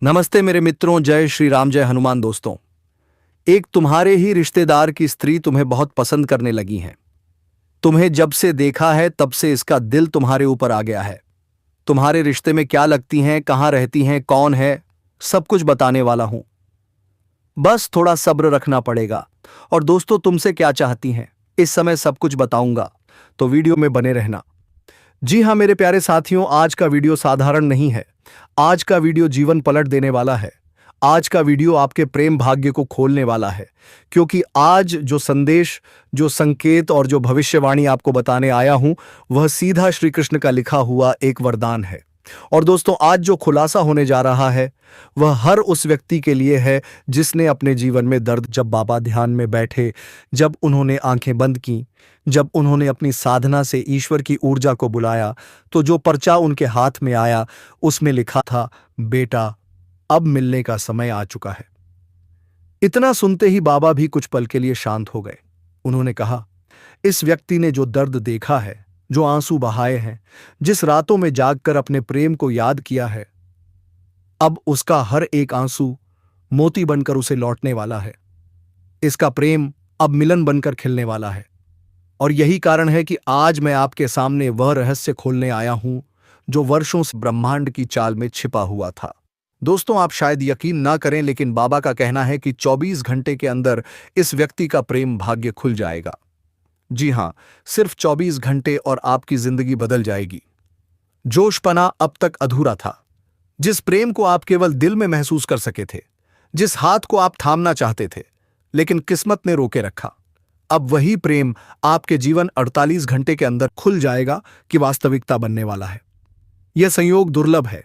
नमस्ते मेरे मित्रों, जय श्री राम, जय हनुमान। दोस्तों, एक तुम्हारे ही रिश्तेदार की स्त्री तुम्हें बहुत पसंद करने लगी है। तुम्हें जब से देखा है तब से इसका दिल तुम्हारे ऊपर आ गया है। तुम्हारे रिश्ते में क्या लगती हैं, कहाँ रहती हैं, कौन है, सब कुछ बताने वाला हूं। बस थोड़ा सब्र रखना पड़ेगा। और दोस्तों, तुमसे क्या चाहती हैं इस समय सब कुछ बताऊंगा, तो वीडियो में बने रहना। जी हां मेरे प्यारे साथियों, आज का वीडियो साधारण नहीं है। आज का वीडियो जीवन पलट देने वाला है। आज का वीडियो आपके प्रेम भाग्य को खोलने वाला है, क्योंकि आज जो संदेश, जो संकेत और जो भविष्यवाणी आपको बताने आया हूं, वह सीधा श्री कृष्ण का लिखा हुआ एक वरदान है। और दोस्तों, आज जो खुलासा होने जा रहा है वह हर उस व्यक्ति के लिए है जिसने अपने जीवन में दर्द, जब बाबा ध्यान में बैठे, जब उन्होंने आंखें बंद की, जब उन्होंने अपनी साधना से ईश्वर की ऊर्जा को बुलाया, तो जो पर्चा उनके हाथ में आया उसमें लिखा था, बेटा अब मिलने का समय आ चुका है। इतना सुनते ही बाबा भी कुछ पल के लिए शांत हो गए। उन्होंने कहा, इस व्यक्ति ने जो दर्द देखा है, जो आंसू बहाए हैं, जिस रातों में जागकर अपने प्रेम को याद किया है, अब उसका हर एक आंसू मोती बनकर उसे लौटने वाला है। इसका प्रेम अब मिलन बनकर खिलने वाला है। और यही कारण है कि आज मैं आपके सामने वह रहस्य खोलने आया हूं जो वर्षों से ब्रह्मांड की चाल में छिपा हुआ था। दोस्तों, आप शायद यकीन ना करें, लेकिन बाबा का कहना है कि 24 घंटे के अंदर इस व्यक्ति का प्रेम भाग्य खुल जाएगा। जी हां, सिर्फ 24 घंटे और आपकी जिंदगी बदल जाएगी। जोशपना अब तक अधूरा था। जिस प्रेम को आप केवल दिल में महसूस कर सके थे, जिस हाथ को आप थामना चाहते थे, लेकिन किस्मत ने रोके रखा, अब वही प्रेम आपके जीवन 48 घंटे के अंदर खुल जाएगा कि वास्तविकता बनने वाला है। यह संयोग दुर्लभ है,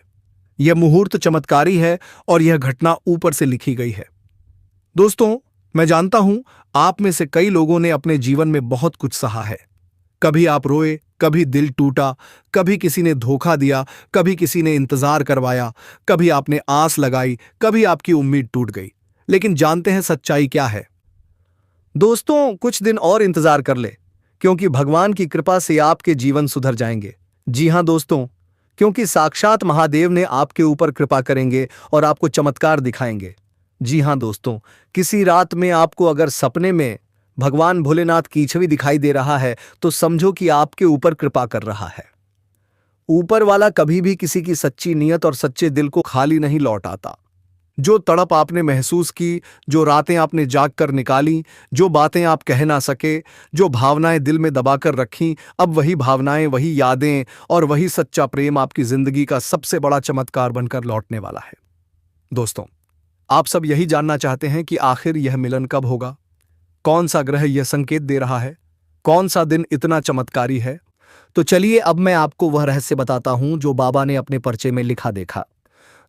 यह मुहूर्त चमत्कारी है और यह घटना ऊपर से लिखी गई है। दोस्तों, मैं जानता हूं आप में से कई लोगों ने अपने जीवन में बहुत कुछ सहा है। कभी आप रोए, कभी दिल टूटा, कभी किसी ने धोखा दिया, कभी किसी ने इंतजार करवाया, कभी आपने आस लगाई, कभी आपकी उम्मीद टूट गई। लेकिन जानते हैं सच्चाई क्या है? दोस्तों, कुछ दिन और इंतजार कर ले, क्योंकि भगवान की कृपा से आपके जीवन सुधर जाएंगे। जी हां दोस्तों, क्योंकि साक्षात महादेव ने आपके ऊपर कृपा करेंगे और आपको चमत्कार दिखाएंगे। जी हां दोस्तों, किसी रात में आपको अगर सपने में भगवान भोलेनाथ की छवि दिखाई दे रहा है, तो समझो कि आपके ऊपर कृपा कर रहा है। ऊपर वाला कभी भी किसी की सच्ची नीयत और सच्चे दिल को खाली नहीं लौटाता। जो तड़प आपने महसूस की, जो रातें आपने जाग कर निकाली, जो बातें आप कह ना सके, जो भावनाएं दिल में दबाकर रखीं, अब वही भावनाएं, वही यादें और वही सच्चा प्रेम आपकी जिंदगी का सबसे बड़ा चमत्कार बनकर लौटने वाला है। दोस्तों, आप सब यही जानना चाहते हैं कि आखिर यह मिलन कब होगा, कौन सा ग्रह यह संकेत दे रहा है, कौन सा दिन इतना चमत्कारी है। तो चलिए अब मैं आपको वह रहस्य बताता हूं जो बाबा ने अपने पर्चे में लिखा देखा।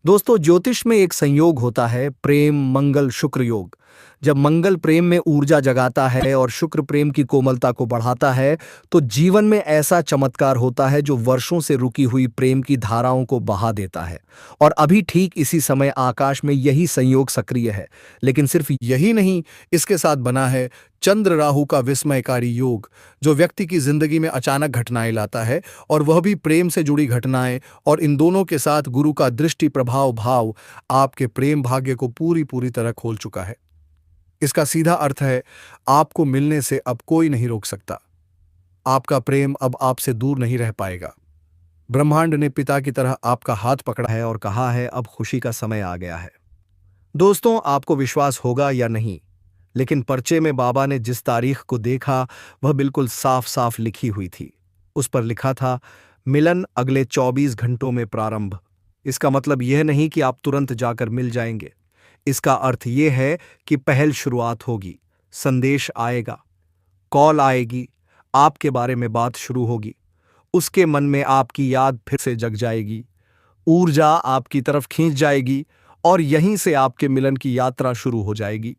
दोस्तों, ज्योतिष में एक संयोग होता है, प्रेम मंगल शुक्र योग। जब मंगल प्रेम में ऊर्जा जगाता है और शुक्र प्रेम की कोमलता को बढ़ाता है, तो जीवन में ऐसा चमत्कार होता है जो वर्षों से रुकी हुई प्रेम की धाराओं को बहा देता है। और अभी ठीक इसी समय आकाश में यही संयोग सक्रिय है। लेकिन सिर्फ यही नहीं, इसके साथ बना है चंद्र राहु का विस्मयकारी योग, जो व्यक्ति की जिंदगी में अचानक घटनाएं लाता है, और वह भी प्रेम से जुड़ी घटनाएं। और इन दोनों के साथ गुरु का दृष्टि प्रभाव भाव आपके प्रेम भाग्य को पूरी तरह खोल चुका है। इसका सीधा अर्थ है, आपको मिलने से अब कोई नहीं रोक सकता। आपका प्रेम अब आपसे दूर नहीं रह पाएगा। ब्रह्मांड ने पिता की तरह आपका हाथ पकड़ा है और कहा है, अब खुशी का समय आ गया है। दोस्तों, आपको विश्वास होगा या नहीं, लेकिन पर्चे में बाबा ने जिस तारीख को देखा वह बिल्कुल साफ साफ लिखी हुई थी। उस पर लिखा था, मिलन अगले 24 घंटों में प्रारंभ। इसका मतलब यह नहीं कि आप तुरंत जाकर मिल जाएंगे। इसका अर्थ यह है कि पहल शुरुआत होगी, संदेश आएगा, कॉल आएगी, आपके बारे में बात शुरू होगी, उसके मन में आपकी याद फिर से जग जाएगी, ऊर्जा आपकी तरफ खींच जाएगी और यहीं से आपके मिलन की यात्रा शुरू हो जाएगी।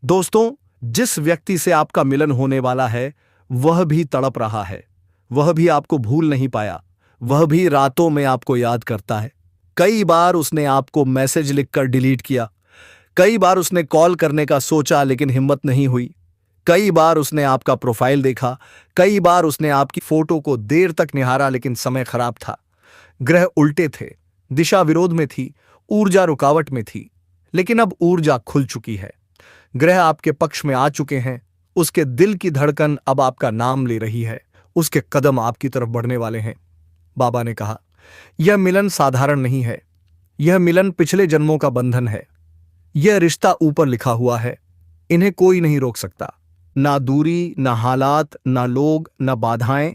दोस्तों, जिस व्यक्ति से आपका मिलन होने वाला है वह भी तड़प रहा है, वह भी आपको भूल नहीं पाया, वह भी रातों में आपको याद करता है। कई बार उसने आपको मैसेज लिखकर डिलीट किया, कई बार उसने कॉल करने का सोचा लेकिन हिम्मत नहीं हुई, कई बार उसने आपका प्रोफाइल देखा, कई बार उसने आपकी फोटो को देर तक निहारा, लेकिन समय खराब था, ग्रह उल्टे थे, दिशा विरोध में थी, ऊर्जा रुकावट में थी, लेकिन अब ऊर्जा खुल चुकी है। ग्रह आपके पक्ष में आ चुके हैं। उसके दिल की धड़कन अब आपका नाम ले रही है। उसके कदम आपकी तरफ बढ़ने वाले हैं। बाबा ने कहा, यह मिलन साधारण नहीं है। यह मिलन पिछले जन्मों का बंधन है। यह रिश्ता ऊपर लिखा हुआ है। इन्हें कोई नहीं रोक सकता, ना दूरी, ना हालात, ना लोग, ना बाधाएं,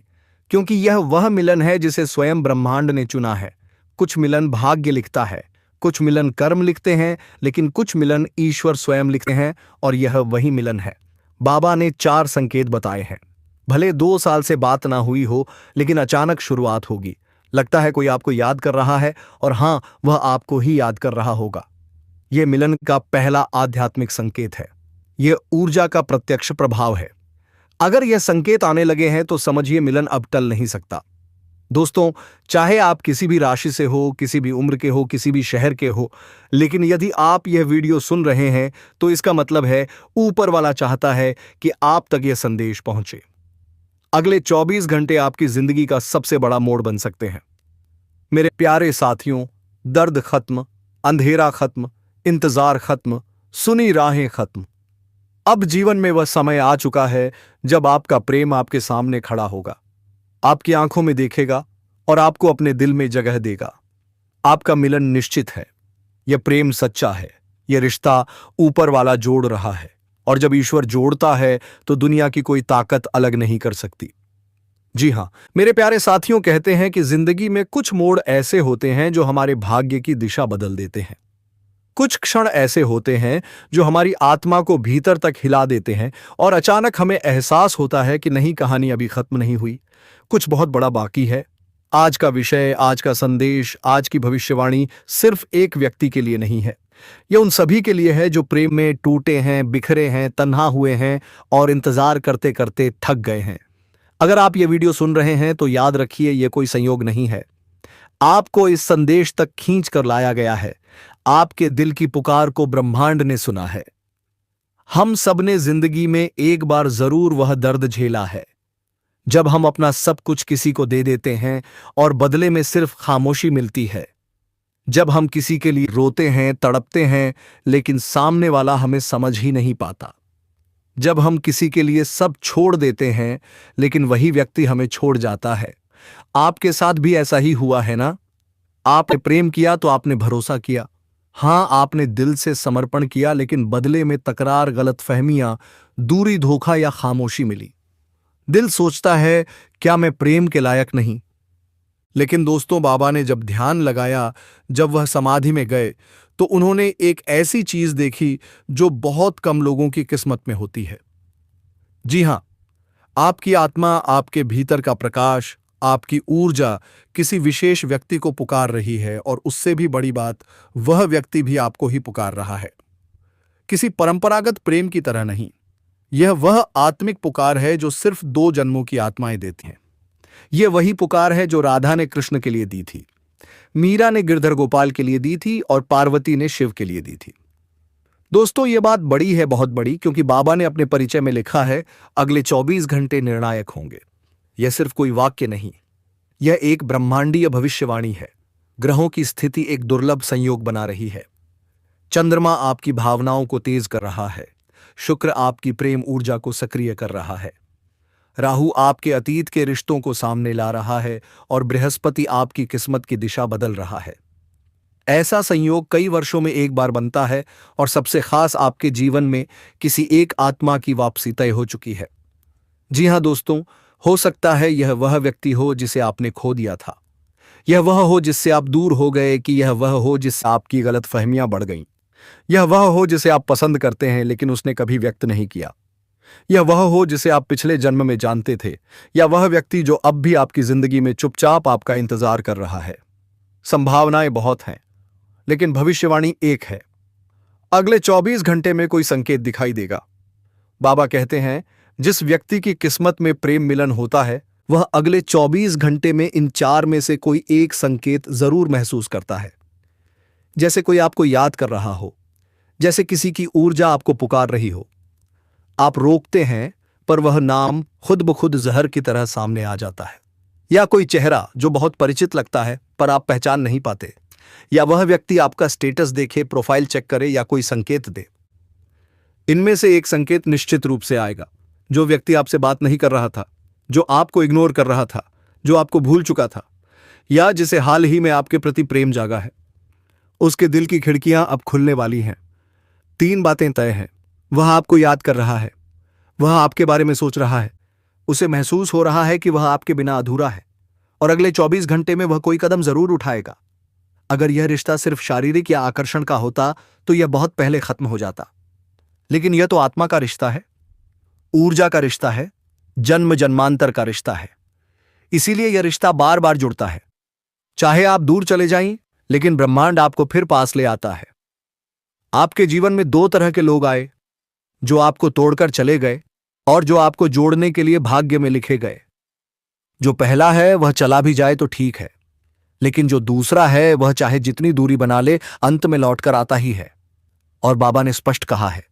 क्योंकि यह वह मिलन है जिसे स्वयं ब्रह्मांड ने चुना है। कुछ मिलन भाग्य लिखता है, कुछ मिलन कर्म लिखते हैं, लेकिन कुछ मिलन ईश्वर स्वयं लिखते हैं, और यह वही मिलन है। बाबा ने 4 संकेत बताए हैं। भले 2 साल से बात ना हुई हो, लेकिन अचानक शुरुआत होगी। लगता है कोई आपको याद कर रहा है, और हां, वह आपको ही याद कर रहा होगा। यह मिलन का पहला आध्यात्मिक संकेत है। यह ऊर्जा का प्रत्यक्ष प्रभाव है। अगर यह संकेत आने लगे हैं तो समझिए मिलन अब टल नहीं सकता। दोस्तों, चाहे आप किसी भी राशि से हो, किसी भी उम्र के हो, किसी भी शहर के हो, लेकिन यदि आप यह वीडियो सुन रहे हैं तो इसका मतलब है ऊपर वाला चाहता है कि आप तक यह संदेश पहुंचे। अगले 24 घंटे आपकी जिंदगी का सबसे बड़ा मोड़ बन सकते हैं। मेरे प्यारे साथियों, दर्द खत्म, अंधेरा खत्म, इंतजार खत्म, सुनी राहें खत्म। अब जीवन में वह समय आ चुका है जब आपका प्रेम आपके सामने खड़ा होगा, आपकी आंखों में देखेगा और आपको अपने दिल में जगह देगा। आपका मिलन निश्चित है। यह प्रेम सच्चा है। यह रिश्ता ऊपर वाला जोड़ रहा है, और जब ईश्वर जोड़ता है तो दुनिया की कोई ताकत अलग नहीं कर सकती। जी हां, मेरे प्यारे साथियों, कहते हैं कि जिंदगी में कुछ मोड़ ऐसे होते हैं जो हमारे भाग्य की दिशा बदल देते हैं। कुछ क्षण ऐसे होते हैं जो हमारी आत्मा को भीतर तक हिला देते हैं, और अचानक हमें एहसास होता है कि नहीं, कहानी अभी खत्म नहीं हुई, कुछ बहुत बड़ा बाकी है। आज का विषय, आज का संदेश, आज की भविष्यवाणी सिर्फ एक व्यक्ति के लिए नहीं है। यह उन सभी के लिए है जो प्रेम में टूटे हैं, बिखरे हैं, तन्हा हुए हैं और इंतजार करते करते थक गए हैं। अगर आप ये वीडियो सुन रहे हैं तो याद रखिए, यह कोई संयोग नहीं है। आपको इस संदेश तक खींच कर लाया गया है। आपके दिल की पुकार को ब्रह्मांड ने सुना है। हम सबने जिंदगी में एक बार जरूर वह दर्द झेला है जब हम अपना सब कुछ किसी को दे देते हैं और बदले में सिर्फ खामोशी मिलती है। जब हम किसी के लिए रोते हैं, तड़पते हैं, लेकिन सामने वाला हमें समझ ही नहीं पाता। जब हम किसी के लिए सब छोड़ देते हैं, लेकिन वही व्यक्ति हमें छोड़ जाता है। आपके साथ भी ऐसा ही हुआ है ना? आपने प्रेम किया तो आपने भरोसा किया। हां, आपने दिल से समर्पण किया, लेकिन बदले में तकरार, गलतफहमियां, दूरी, धोखा या खामोशी मिली। दिल सोचता है, क्या मैं प्रेम के लायक नहीं? लेकिन दोस्तों, बाबा ने जब ध्यान लगाया, जब वह समाधि में गए, तो उन्होंने एक ऐसी चीज देखी जो बहुत कम लोगों की किस्मत में होती है। जी हां, आपकी आत्मा, आपके भीतर का प्रकाश, आपकी ऊर्जा किसी विशेष व्यक्ति को पुकार रही है, और उससे भी बड़ी बात, वह व्यक्ति भी आपको ही पुकार रहा है। किसी परंपरागत प्रेम की तरह नहीं। यह वह आत्मिक पुकार है जो सिर्फ 2 जन्मों की आत्माएं देती हैं। यह वही पुकार है जो राधा ने कृष्ण के लिए दी थी, मीरा ने गिरधर गोपाल के लिए दी थी, और पार्वती ने शिव के लिए दी थी। दोस्तों, यह बात बड़ी है, बहुत बड़ी, क्योंकि बाबा ने अपने परिचय में लिखा है, अगले 24 घंटे निर्णायक होंगे। यह सिर्फ कोई वाक्य नहीं, यह एक ब्रह्मांडीय भविष्यवाणी है। ग्रहों की स्थिति एक दुर्लभ संयोग बना रही है। चंद्रमा आपकी भावनाओं को तेज कर रहा है। शुक्र आपकी प्रेम ऊर्जा को सक्रिय कर रहा है। राहु आपके अतीत के रिश्तों को सामने ला रहा है, और बृहस्पति आपकी किस्मत की दिशा बदल रहा है। ऐसा संयोग कई वर्षों में एक बार बनता है, और सबसे खास आपके जीवन में किसी एक आत्मा की वापसी तय हो चुकी है। जी हां दोस्तों, हो सकता है यह वह व्यक्ति हो जिसे आपने खो दिया था। यह वह हो जिससे आप दूर हो गए, कि यह वह हो जिससे आपकी गलतफहमियां बढ़ गईं। यह वह हो जिसे आप पसंद करते हैं लेकिन उसने कभी व्यक्त नहीं किया। यह वह हो जिसे आप पिछले जन्म में जानते थे, या वह व्यक्ति जो अब भी आपकी जिंदगी में चुपचाप आपका इंतजार कर रहा है। संभावनाएं बहुत हैं, लेकिन भविष्यवाणी एक है। अगले 24 घंटे में कोई संकेत दिखाई देगा। बाबा कहते हैं, जिस व्यक्ति की किस्मत में प्रेम मिलन होता है, वह अगले 24 घंटे में इन 4 में से कोई एक संकेत जरूर महसूस करता है। जैसे कोई आपको याद कर रहा हो, जैसे किसी की ऊर्जा आपको पुकार रही हो। आप रोकते हैं, पर वह नाम खुद ब खुद जहर की तरह सामने आ जाता है। या कोई चेहरा जो बहुत परिचित लगता है, पर आप पहचान नहीं पाते। या वह व्यक्ति आपका स्टेटस देखे, प्रोफाइल चेक करे या कोई संकेत दे। इनमें से एक संकेत निश्चित रूप से आएगा। जो व्यक्ति आपसे बात नहीं कर रहा था, जो आपको इग्नोर कर रहा था, जो आपको भूल चुका था, या जिसे हाल ही में आपके प्रति प्रेम जागा है, उसके दिल की खिड़कियां अब खुलने वाली हैं। 3 बातें तय हैं। वह आपको याद कर रहा है, वह आपके बारे में सोच रहा है, उसे महसूस हो रहा है कि वह आपके बिना अधूरा है, और अगले 24 घंटे में वह कोई कदम जरूर उठाएगा। अगर यह रिश्ता सिर्फ शारीरिक या आकर्षण का होता तो यह बहुत पहले खत्म हो जाता, लेकिन यह तो आत्मा का रिश्ता है, ऊर्जा का रिश्ता है, जन्म जन्मांतर का रिश्ता है। इसीलिए यह रिश्ता बार बार जुड़ता है। चाहे आप दूर चले जाएं, लेकिन ब्रह्मांड आपको फिर पास ले आता है। आपके जीवन में 2 तरह के लोग आए, जो आपको तोड़कर चले गए और जो आपको जोड़ने के लिए भाग्य में लिखे गए। जो पहला है वह चला भी जाए तो ठीक है, लेकिन जो दूसरा है वह चाहे जितनी दूरी बना ले, अंत में लौटकर आता ही है। और बाबा ने स्पष्ट कहा है,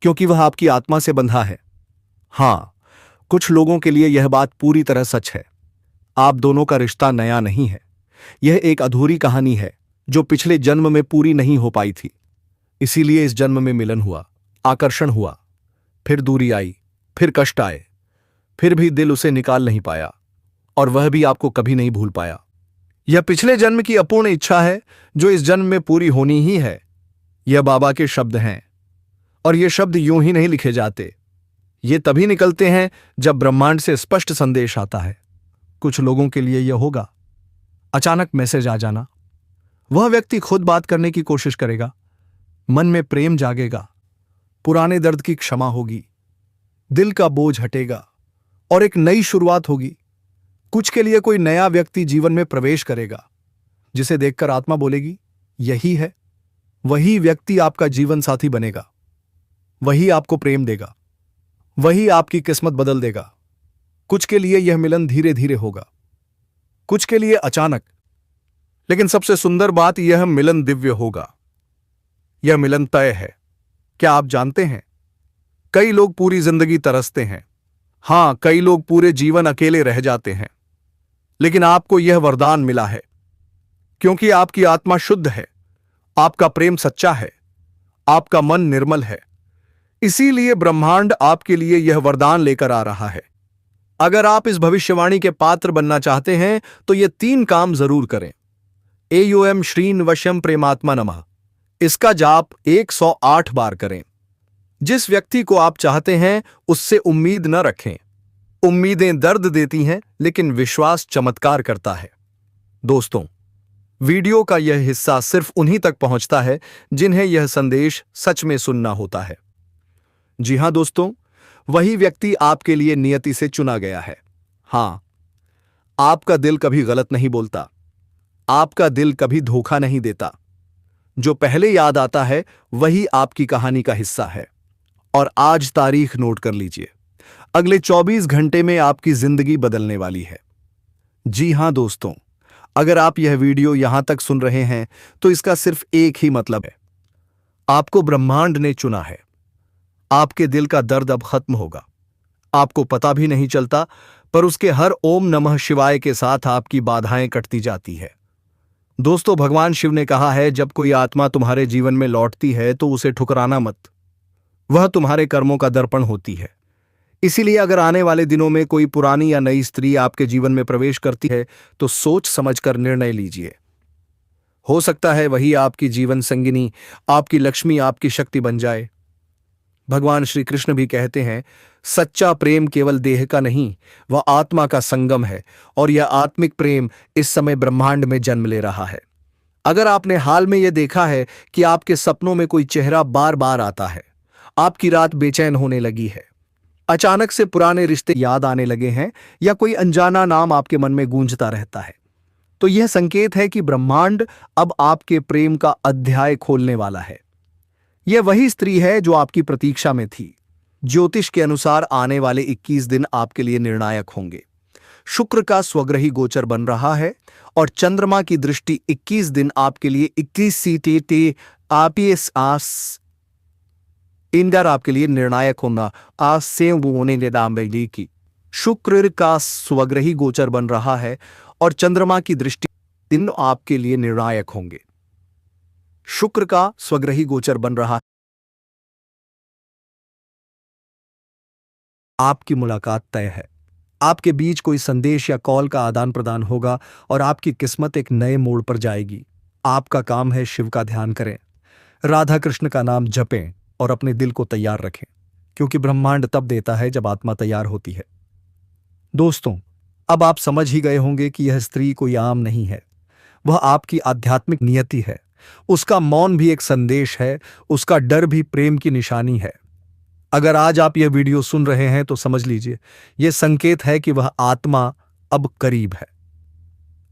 क्योंकि वह आपकी आत्मा से बंधा है। हां, कुछ लोगों के लिए यह बात पूरी तरह सच है। आप दोनों का रिश्ता नया नहीं है, यह एक अधूरी कहानी है जो पिछले जन्म में पूरी नहीं हो पाई थी। इसीलिए इस जन्म में मिलन हुआ, आकर्षण हुआ, फिर दूरी आई, फिर कष्ट आए, फिर भी दिल उसे निकाल नहीं पाया, और वह भी आपको कभी नहीं भूल पाया। यह पिछले जन्म की अपूर्ण इच्छा है जो इस जन्म में पूरी होनी ही है। यह बाबा के शब्द हैं, और ये शब्द यूं ही नहीं लिखे जाते। ये तभी निकलते हैं जब ब्रह्मांड से स्पष्ट संदेश आता है। कुछ लोगों के लिए यह होगा अचानक मैसेज आ जाना। वह व्यक्ति खुद बात करने की कोशिश करेगा, मन में प्रेम जागेगा, पुराने दर्द की क्षमा होगी, दिल का बोझ हटेगा और एक नई शुरुआत होगी। कुछ के लिए कोई नया व्यक्ति जीवन में प्रवेश करेगा, जिसे देखकर आत्मा बोलेगी, यही है। वही व्यक्ति आपका जीवन साथी बनेगा, वही आपको प्रेम देगा, वही आपकी किस्मत बदल देगा। कुछ के लिए यह मिलन धीरे धीरे होगा, कुछ के लिए अचानक, लेकिन सबसे सुंदर बात, यह मिलन दिव्य होगा। यह मिलन तय है। क्या आप जानते हैं, कई लोग पूरी जिंदगी तरसते हैं। हां, कई लोग पूरे जीवन अकेले रह जाते हैं, लेकिन आपको यह वरदान मिला है, क्योंकि आपकी आत्मा शुद्ध है, आपका प्रेम सच्चा है, आपका मन निर्मल है। इसीलिए ब्रह्मांड आपके लिए यह वरदान लेकर आ रहा है। अगर आप इस भविष्यवाणी के पात्र बनना चाहते हैं तो ये 3 काम जरूर करें। एओम श्रीन वश्यम प्रेमात्मा नमः, इसका जाप 108 बार करें। जिस व्यक्ति को आप चाहते हैं उससे उम्मीद न रखें। उम्मीदें दर्द देती हैं, लेकिन विश्वास चमत्कार करता है। दोस्तों, वीडियो का यह हिस्सा सिर्फ उन्हीं तक पहुंचता है जिन्हें यह संदेश सच में सुनना होता है। जी हां दोस्तों, वही व्यक्ति आपके लिए नियति से चुना गया है। हां, आपका दिल कभी गलत नहीं बोलता, आपका दिल कभी धोखा नहीं देता। जो पहले याद आता है वही आपकी कहानी का हिस्सा है। और आज तारीख नोट कर लीजिए, अगले 24 घंटे में आपकी जिंदगी बदलने वाली है। जी हां दोस्तों, अगर आप यह वीडियो यहां तक सुन रहे हैं तो इसका सिर्फ एक ही मतलब है, आपको ब्रह्मांड ने चुना है। आपके दिल का दर्द अब खत्म होगा। आपको पता भी नहीं चलता, पर उसके हर ओम नमः शिवाय के साथ आपकी बाधाएं कटती जाती है। दोस्तों, भगवान शिव ने कहा है, जब कोई आत्मा तुम्हारे जीवन में लौटती है तो उसे ठुकराना मत। वह तुम्हारे कर्मों का दर्पण होती है। इसीलिए अगर आने वाले दिनों में कोई पुरानी या नई स्त्री आपके जीवन में प्रवेश करती है तो सोच समझकर निर्णय लीजिए। हो सकता है वही आपकी जीवन संगिनी, आपकी लक्ष्मी, आपकी शक्ति बन जाए। भगवान श्री कृष्ण भी कहते हैं, सच्चा प्रेम केवल देह का नहीं, वह आत्मा का संगम है, और यह आत्मिक प्रेम इस समय ब्रह्मांड में जन्म ले रहा है। अगर आपने हाल में यह देखा है कि आपके सपनों में कोई चेहरा बार बार आता है, आपकी रात बेचैन होने लगी है, अचानक से पुराने रिश्ते याद आने लगे हैं, या कोई अनजाना नाम आपके मन में गूंजता रहता है, तो यह संकेत है कि ब्रह्मांड अब आपके प्रेम का अध्याय खोलने वाला है। यह वही स्त्री है जो आपकी प्रतीक्षा में थी। ज्योतिष के अनुसार आने वाले 21 दिन आपके लिए निर्णायक होंगे। शुक्र का स्वग्रही गोचर बन रहा है और चंद्रमा की दृष्टि 21 दिन आपके लिए 21 सीटें आपीएस आस इंदर आपके लिए निर्णायक होना आज से होने निदाम्बेली की। शुक्र का स्वग्रही गोचर बन रहा है और चंद्रमा की दृष्टि दिन आपके लिए निर्णायक होंगे। शुक्र का स्वग्रही गोचर बन रहा है। आपकी मुलाकात तय है। आपके बीच कोई संदेश या कॉल का आदान प्रदान होगा और आपकी किस्मत एक नए मोड़ पर जाएगी। आपका काम है शिव का ध्यान करें, राधा कृष्ण का नाम जपें और अपने दिल को तैयार रखें, क्योंकि ब्रह्मांड तब देता है जब आत्मा तैयार होती है। दोस्तों, अब आप समझ ही गए होंगे कि यह स्त्री कोई आम नहीं है। वह आपकी आध्यात्मिक नियति है। उसका मौन भी एक संदेश है, उसका डर भी प्रेम की निशानी है। अगर आज आप यह वीडियो सुन रहे हैं तो समझ लीजिए, यह संकेत है कि वह आत्मा अब करीब है।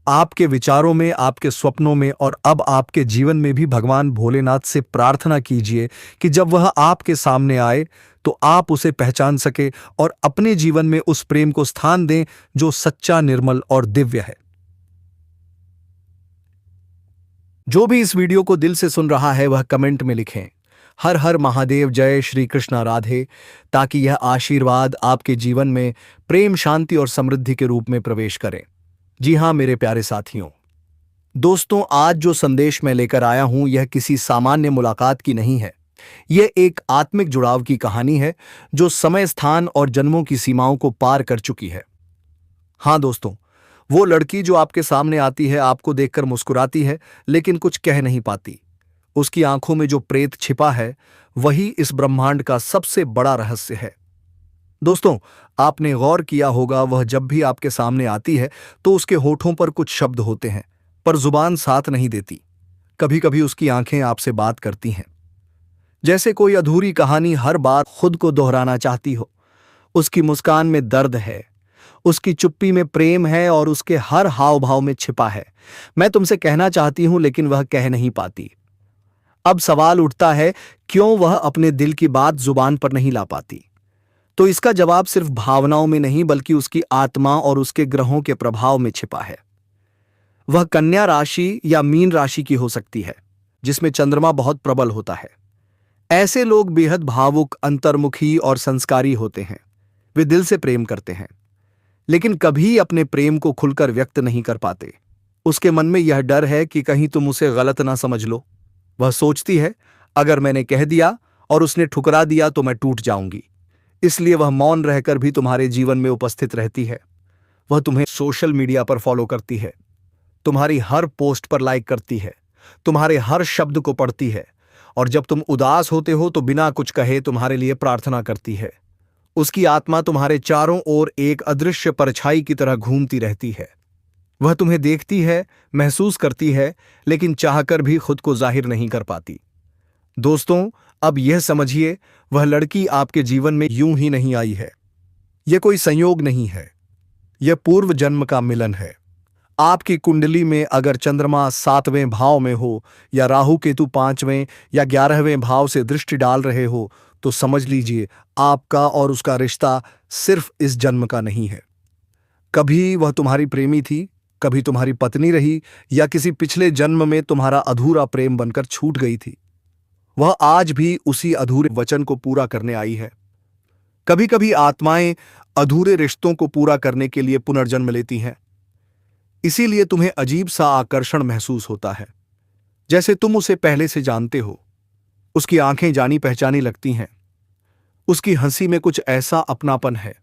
आपके विचारों में, आपके स्वप्नों में और अब आपके जीवन में भी भगवान भोलेनाथ से प्रार्थना कीजिए कि जब वह आपके सामने आए तो आप उसे पहचान सके और अपने जीवन में उस प्रेम को स्थान दें जो सच्चा, निर्मल और दिव्य है। जो भी इस वीडियो को दिल से सुन रहा है वह कमेंट में लिखें, हर हर महादेव, जय श्री कृष्णा राधे, ताकि यह आशीर्वाद आपके जीवन में प्रेम, शांति और समृद्धि के रूप में प्रवेश करे। जी हां मेरे प्यारे साथियों, दोस्तों, आज जो संदेश मैं लेकर आया हूं यह किसी सामान्य मुलाकात की नहीं है। यह एक आत्मिक जुड़ाव की कहानी है जो समय, स्थान और जन्मों की सीमाओं को पार कर चुकी है। हां दोस्तों, वो लड़की जो आपके सामने आती है, आपको देखकर मुस्कुराती है लेकिन कुछ कह नहीं पाती। उसकी आंखों में जो प्रेत छिपा है वही इस ब्रह्मांड का सबसे बड़ा रहस्य है। दोस्तों, आपने गौर किया होगा, वह जब भी आपके सामने आती है तो उसके होठों पर कुछ शब्द होते हैं पर जुबान साथ नहीं देती। कभी कभी उसकी आंखें आपसे बात करती हैं, जैसे कोई अधूरी कहानी हर बार खुद को दोहराना चाहती हो। उसकी मुस्कान में दर्द है, उसकी चुप्पी में प्रेम है और उसके हर हाव भाव में छिपा है, मैं तुमसे कहना चाहती हूं, लेकिन वह कह नहीं पाती। अब सवाल उठता है, क्यों वह अपने दिल की बात जुबान पर नहीं ला पाती? तो इसका जवाब सिर्फ भावनाओं में नहीं बल्कि उसकी आत्मा और उसके ग्रहों के प्रभाव में छिपा है। वह कन्या राशि या मीन राशि की हो सकती है, जिसमें चंद्रमा बहुत प्रबल होता है। ऐसे लोग बेहद भावुक, अंतर्मुखी और संस्कारी होते हैं। वे दिल से प्रेम करते हैं लेकिन कभी अपने प्रेम को खुलकर व्यक्त नहीं कर पाते। उसके मन में यह डर है कि कहीं तुम उसे गलत ना समझ लो। वह सोचती है, अगर मैंने कह दिया और उसने ठुकरा दिया तो मैं टूट जाऊंगी। इसलिए वह मौन रहकर भी तुम्हारे जीवन में उपस्थित रहती है। वह तुम्हें सोशल मीडिया पर फॉलो करती है, तुम्हारी हर पोस्ट पर लाइक करती है, तुम्हारे हर शब्द को पढ़ती है और जब तुम उदास होते हो तो बिना कुछ कहे तुम्हारे लिए प्रार्थना करती है। उसकी आत्मा तुम्हारे चारों ओर एक अदृश्य परछाई की तरह घूमती रहती है। वह तुम्हें देखती है, महसूस करती है, लेकिन चाहकर भी खुद को जाहिर नहीं कर पाती। दोस्तों, अब यह समझिए, वह लड़की आपके जीवन में यूं ही नहीं आई है। यह कोई संयोग नहीं है, यह पूर्व जन्म का मिलन है। आपकी कुंडली में अगर चंद्रमा 7वें भाव में हो या राहु केतु 5वें या 11वें भाव से दृष्टि डाल रहे हो तो समझ लीजिए, आपका और उसका रिश्ता सिर्फ इस जन्म का नहीं है। कभी वह तुम्हारी प्रेमी थी, कभी तुम्हारी पत्नी रही या किसी पिछले जन्म में तुम्हारा अधूरा प्रेम बनकर छूट गई थी। वह आज भी उसी अधूरे वचन को पूरा करने आई है। कभी कभी आत्माएं अधूरे रिश्तों को पूरा करने के लिए पुनर्जन्म लेती हैं। इसीलिए तुम्हें अजीब सा आकर्षण महसूस होता है, जैसे तुम उसे पहले से जानते हो। उसकी आंखें जानी पहचानी लगती हैं। उसकी हंसी में कुछ ऐसा अपनापन है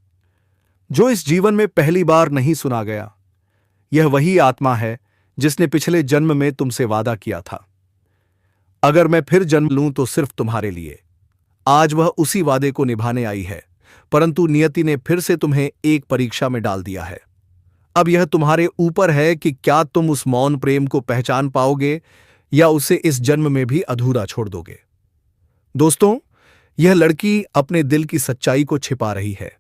जो इस जीवन में पहली बार नहीं सुना गया। यह वही आत्मा है जिसने पिछले जन्म में तुमसे वादा किया था, अगर मैं फिर जन्म लूं तो सिर्फ तुम्हारे लिए। आज वह उसी वादे को निभाने आई है, परंतु नियति ने फिर से तुम्हें एक परीक्षा में डाल दिया है। अब यह तुम्हारे ऊपर है कि क्या तुम उस मौन प्रेम को पहचान पाओगे या उसे इस जन्म में भी अधूरा छोड़ दोगे। दोस्तों, यह लड़की अपने दिल की सच्चाई को छिपा रही है,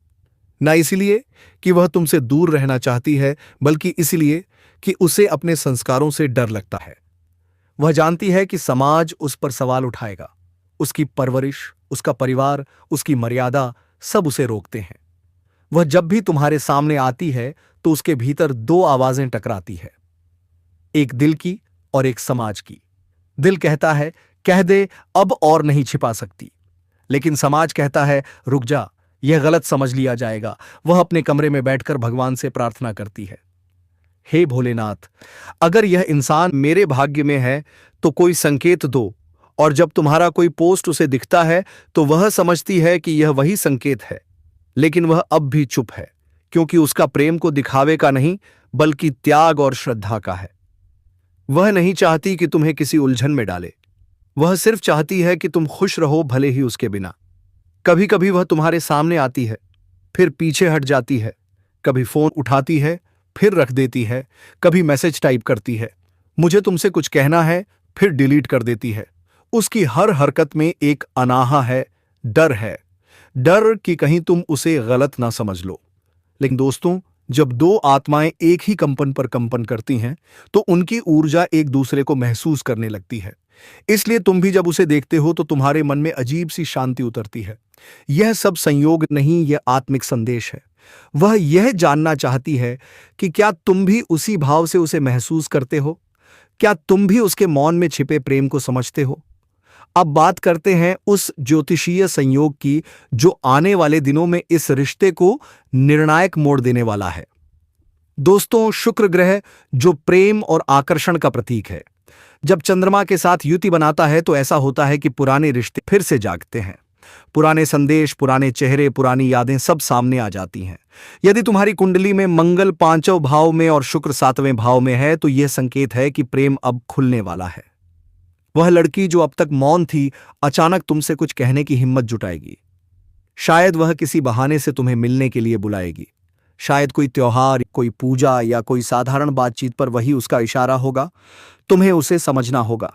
न इसलिए कि वह तुमसे दूर रहना चाहती है, बल्कि इसलिए कि उसे अपने संस्कारों से डर लगता है। वह जानती है कि समाज उस पर सवाल उठाएगा। उसकी परवरिश, उसका परिवार, उसकी मर्यादा सब उसे रोकते हैं। वह जब भी तुम्हारे सामने आती है तो उसके भीतर दो आवाजें टकराती है, एक दिल की और एक समाज की। दिल कहता है, कह दे, अब और नहीं छिपा सकती। लेकिन समाज कहता है, रुक जा, यह गलत समझ लिया जाएगा। वह अपने कमरे में बैठकर भगवान से प्रार्थना करती है, हे भोलेनाथ, अगर यह इंसान मेरे भाग्य में है तो कोई संकेत दो और जब तुम्हारा कोई पोस्ट उसे दिखता है तो वह समझती है कि यह वही संकेत है, लेकिन वह अब भी चुप है, क्योंकि उसका प्रेम को दिखावे का नहीं बल्कि त्याग और श्रद्धा का है। वह नहीं चाहती कि तुम्हें किसी उलझन में डाले, वह सिर्फ चाहती है कि तुम खुश रहो, भले ही उसके बिना। कभी कभी वह तुम्हारे सामने आती है, फिर पीछे हट जाती है, कभी फोन उठाती है, फिर रख देती है, कभी मैसेज टाइप करती है, मुझे तुमसे कुछ कहना है, फिर डिलीट कर देती है। उसकी हर हरकत में एक अनाहा है, डर है, डर कि कहीं तुम उसे गलत ना समझ लो। लेकिन दोस्तों, जब दो आत्माएं एक ही कंपन पर कंपन करती हैं तो उनकी ऊर्जा एक दूसरे को महसूस करने लगती है। इसलिए तुम भी जब उसे देखते हो तो तुम्हारे मन में अजीब सी शांति उतरती है। यह सब संयोग नहीं, यह आत्मिक संदेश है। वह यह जानना चाहती है कि क्या तुम भी उसी भाव से उसे महसूस करते हो, क्या तुम भी उसके मौन में छिपे प्रेम को समझते हो। अब बात करते हैं उस ज्योतिषीय संयोग की जो आने वाले दिनों में इस रिश्ते को निर्णायक मोड़ देने वाला है। दोस्तों, शुक्र ग्रह जो प्रेम और आकर्षण का प्रतीक है, जब चंद्रमा के साथ युति बनाता है तो ऐसा होता है कि पुराने रिश्ते फिर से जागते हैं। पुराने संदेश, पुराने चेहरे, पुरानी यादें सब सामने आ जाती हैं। यदि तुम्हारी कुंडली में मंगल 5वें भाव में और शुक्र 7वें भाव में है तो यह संकेत है कि प्रेम अब खुलने वाला है। वह लड़की जो अब तक मौन थी, अचानक तुमसे कुछ कहने की हिम्मत जुटाएगी। शायद वह किसी बहाने से तुम्हें मिलने के लिए बुलाएगी। शायद कोई त्योहार, कोई पूजा या कोई साधारण बातचीत पर वही उसका इशारा होगा। तुम्हें उसे समझना होगा।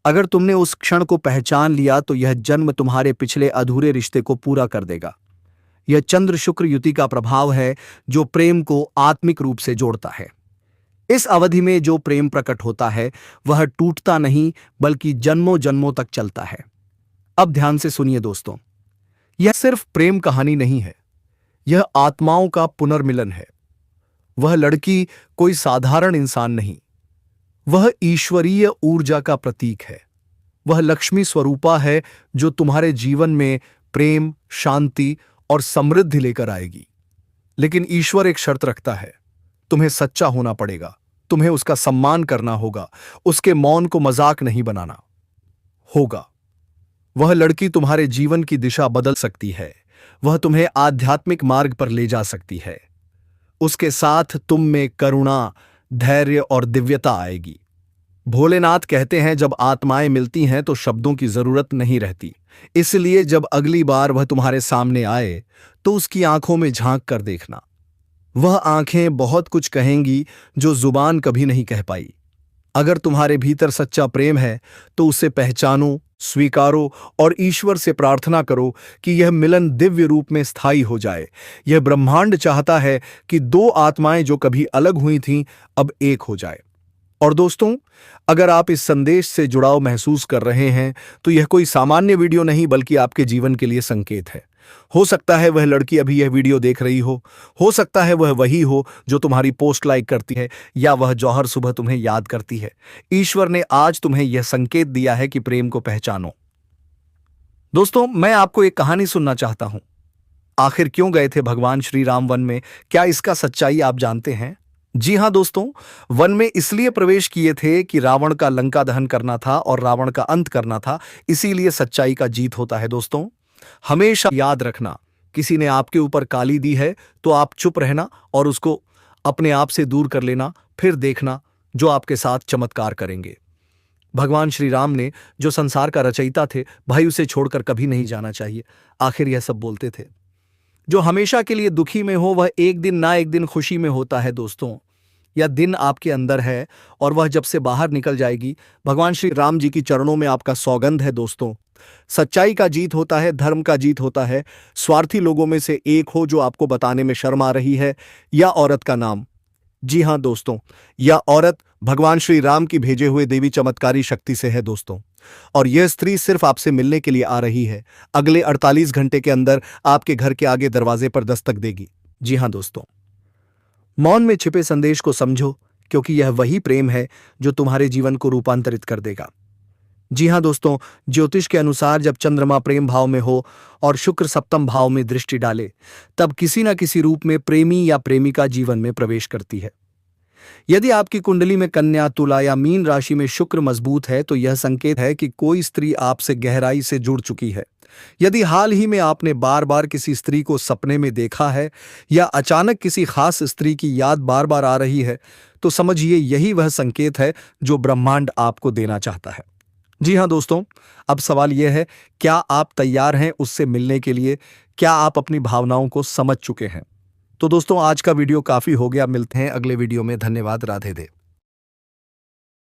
अगर तुमने उस क्षण को पहचान लिया तो यह जन्म तुम्हारे पिछले अधूरे रिश्ते को पूरा कर देगा। यह चंद्र शुक्र युति का प्रभाव है जो प्रेम को आत्मिक रूप से जोड़ता है। इस अवधि में जो प्रेम प्रकट होता है वह टूटता नहीं बल्कि जन्मों जन्मों तक चलता है। अब ध्यान से सुनिए दोस्तों, यह सिर्फ प्रेम कहानी नहीं है, यह आत्माओं का पुनर्मिलन है। वह लड़की कोई साधारण इंसान नहीं, वह ईश्वरीय ऊर्जा का प्रतीक है। वह लक्ष्मी स्वरूपा है जो तुम्हारे जीवन में प्रेम, शांति और समृद्धि लेकर आएगी। लेकिन ईश्वर एक शर्त रखता है, तुम्हें सच्चा होना पड़ेगा, तुम्हें उसका सम्मान करना होगा, उसके मौन को मजाक नहीं बनाना होगा। वह लड़की तुम्हारे जीवन की दिशा बदल सकती है, वह तुम्हें आध्यात्मिक मार्ग पर ले जा सकती है। उसके साथ तुम में करुणा, धैर्य और दिव्यता आएगी। भोलेनाथ कहते हैं, जब आत्माएं मिलती हैं तो शब्दों की जरूरत नहीं रहती। इसलिए जब अगली बार वह तुम्हारे सामने आए तो उसकी आंखों में झांक कर देखना। वह आंखें बहुत कुछ कहेंगी जो जुबान कभी नहीं कह पाई। अगर तुम्हारे भीतर सच्चा प्रेम है तो उसे पहचानो, स्वीकारो और ईश्वर से प्रार्थना करो कि यह मिलन दिव्य रूप में स्थायी हो जाए। यह ब्रह्मांड चाहता है कि दो आत्माएं जो कभी अलग हुई थीं अब एक हो जाए। और दोस्तों, अगर आप इस संदेश से जुड़ाव महसूस कर रहे हैं तो यह कोई सामान्य वीडियो नहीं बल्कि आपके जीवन के लिए संकेत है। हो सकता है वह लड़की अभी यह वीडियो देख रही हो सकता है वह वही हो जो तुम्हारी पोस्ट लाइक करती है, या वह जौहर सुबह तुम्हें याद करती है। ईश्वर ने आज तुम्हें यह संकेत दिया है कि प्रेम को पहचानो। दोस्तों, मैं आपको एक कहानी सुनना चाहता हूं। आखिर क्यों गए थे भगवान श्री राम वन में? क्या इसका सच्चाई आप जानते हैं? जी हां दोस्तों, वन में इसलिए प्रवेश किए थे कि रावण का लंका दहन करना था और रावण का अंत करना था। इसीलिए सच्चाई का जीत होता है। दोस्तों, हमेशा याद रखना, किसी ने आपके ऊपर काली दी है तो आप चुप रहना और उसको अपने आप से दूर कर लेना, फिर देखना जो आपके साथ चमत्कार करेंगे। भगवान श्री राम ने, जो संसार का रचयिता थे, भाई उसे छोड़कर कभी नहीं जाना चाहिए। आखिर यह सब बोलते थे। जो हमेशा के लिए दुखी में हो वह एक दिन ना एक दिन खुशी में होता है। दोस्तों, यह दिन आपके अंदर है और वह जब से बाहर निकल जाएगी। भगवान श्री राम जी की चरणों में आपका सौगंध है। दोस्तों, सच्चाई का जीत होता है, धर्म का जीत होता है। स्वार्थी लोगों में से एक हो जो आपको बताने में शर्म आ रही है, या औरत का नाम। जी हां दोस्तों, यह औरत भगवान श्री राम की भेजे हुए देवी चमत्कारी शक्ति से है। दोस्तों, और यह स्त्री सिर्फ आपसे मिलने के लिए आ रही है। अगले 48 घंटे के अंदर आपके घर के आगे दरवाजे पर दस्तक देगी। जी हां दोस्तों, मौन में छिपे संदेश को समझो, क्योंकि यह वही प्रेम है जो तुम्हारे जीवन को रूपांतरित कर देगा। जी हां दोस्तों, ज्योतिष के अनुसार जब चंद्रमा प्रेम भाव में हो और शुक्र सप्तम भाव में दृष्टि डाले, तब किसी न किसी रूप में प्रेमी या प्रेमिका जीवन में प्रवेश करती है। यदि आपकी कुंडली में कन्या, तुला या मीन राशि में शुक्र मजबूत है तो यह संकेत है कि कोई स्त्री आपसे गहराई से जुड़ चुकी है। यदि हाल ही में आपने बार बार किसी स्त्री को सपने में देखा है या अचानक किसी खास स्त्री की याद बार बार आ रही है, तो समझिए यही वह संकेत है जो ब्रह्मांड आपको देना चाहता है। जी हाँ दोस्तों, अब सवाल यह है, क्या आप तैयार हैं उससे मिलने के लिए? क्या आप अपनी भावनाओं को समझ चुके हैं? तो दोस्तों, आज का वीडियो काफी हो गया। मिलते हैं अगले वीडियो में। धन्यवाद। राधे देव।